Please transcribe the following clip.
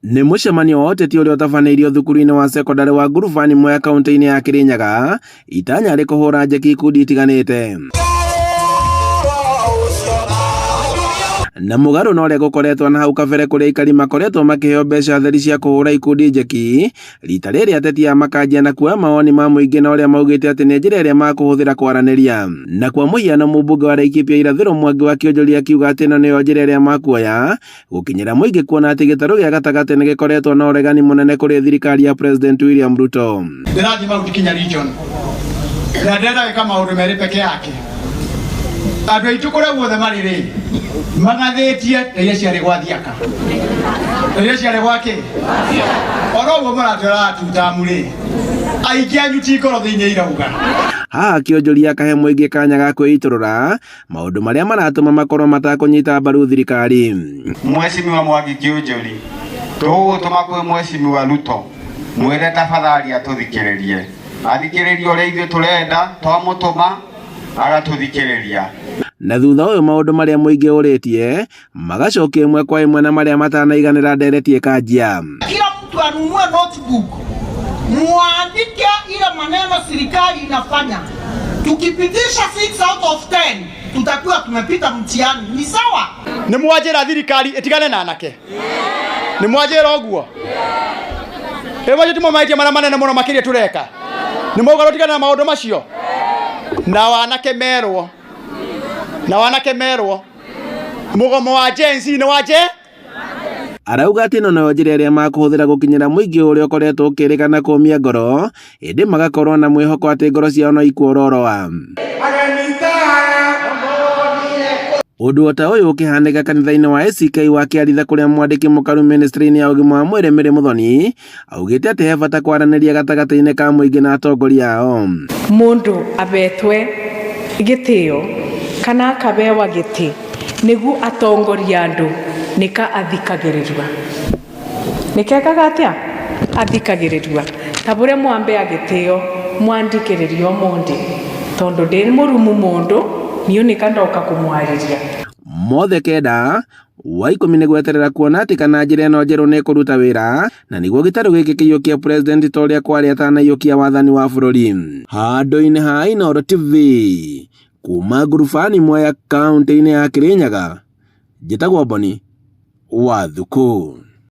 Nĩ mũcemanio wa ũteti ũrĩa ũtabanĩirio thukuru-inĩ wa sekondarĩ wa Ngurubani Mwea kaũntĩ-inĩ ya Kirinyaga, itanya rĩ kũhũra njeki ikundi itiganĩte. Na mũgarũ na ũrĩa gũkoretwo na hau kabere kũrĩa aikari makoretwo makĩheo mbeca theri cia kũhũra ikundi njeki, rita rĩrĩ ateti a makanjia na kuoya mawoni ma mũingĩ na ũrĩa maugĩte atĩ nĩ njĩra ĩrĩa makũhũthĩra kwaranĩria. Na kwa mũhiano mũmbunge wa Laikipia Irathĩro Mwangi wa Kĩonjori akiuga atĩ ĩno nĩyo njĩra ĩrĩa makuoya gũkinyĩra mũingĩ kuona atĩ gĩtarũ gĩa gatagatĩ nĩ gĩkoretwo na ũregani mũnene kũrĩ thirikari ya President William Ruto. Ndĩrathiĩ Mount Kenya region na ndĩrenda gwĩka maũndũ merĩ peke yake. Andũ aitũ kũrĩa guothe marĩ rĩ magathĩtie iria ciarĩ gwa thiaka, iria ciarĩ gwake oro ũguo mũratwĩra tutamu rĩ aingĩ anyu ti ngoro thĩinĩ irauga. Haha Kĩonjori akahe mũingĩ kanya ga kwĩitũrũra maũndũ marĩa maratũma makorwo matakũnyita mbaru thirikari. Mheshimiwa Mwangi Kĩonjori tũgũtũma kwĩ Mheshimiwa Ruto mwĩre tafadhali atũthikĩrĩrie, athikĩrĩrie ũrĩa ithuĩ tũrenda, twamũtũma agatũthikĩrĩria. Na thutha ũyũ maũndũ marĩa mũingĩ ũrĩtie magacokia ĩmwe kwa ĩmwe na marĩa matanaiganĩra nderetie kanjia. Kila mtu anunue notebook, muandike ile maneno serikali inafanya. Tukipitisha 6 out of 10 tutakuwa tumepita mtihani. Ni sawa? Nĩ mwanjĩra thirikari ĩtigane na anake. Nĩ mwanjĩra ũguo. Ĩmwe timo maitia marĩa manene mũno makĩria tureka. Nĩ mũgarũ tigana na maũndũ macio. Na wanake merwo mũgomo wa Gen Z nĩ waje. Arauga atĩ ĩno nayo njĩra ĩrĩa makũhũthĩra gũkinyĩra mũingĩ ũrĩa ũkoretwo ũkĩrĩkana kũmia ngoro, ĩndĩ magakorwo na mwĩhoko atĩ ngoro ciao no ikuororoa. Ũndũ o ta ũyũ ũkĩhanĩka kanitha-inĩ wa ACK wa Kĩaritha kũrĩa mwandĩki mũkaru ministry-inĩ ya ũgima wa mwĩrĩ Mary Muthoni augĩte atĩ he bata kwaranĩria gatagatĩ-inĩ ka mũingĩ na atongoria ao. Mũndũ abetwe gĩtĩo kana akabewa gĩtĩ nĩguo atongoria andũ nĩka athikagĩrĩrua. Nĩkekaga atĩa? Athikagĩrĩrua. Ta bũrĩa mwambea gĩtĩo mwandikĩrĩrio mũndĩ tondũ ndĩ mũrumu mũndũ niyo nĩkandoka kũmwarĩria. Mothe kenda wa 10 nĩ gweterera kuona atĩ kana njĩra ĩno njerũ nĩ kũruta wĩra na nĩguo gĩtarũ gĩkĩ kĩiyũkia president ta ũrĩa kwarĩ atanaiyũkia wathani wa bũrũri. Handũ-inĩ ha Inooro TV kuma Ngurubani Mwea kaũntĩ-inĩ ya Kirinyaga, njĩtagwo Boni Wathuku.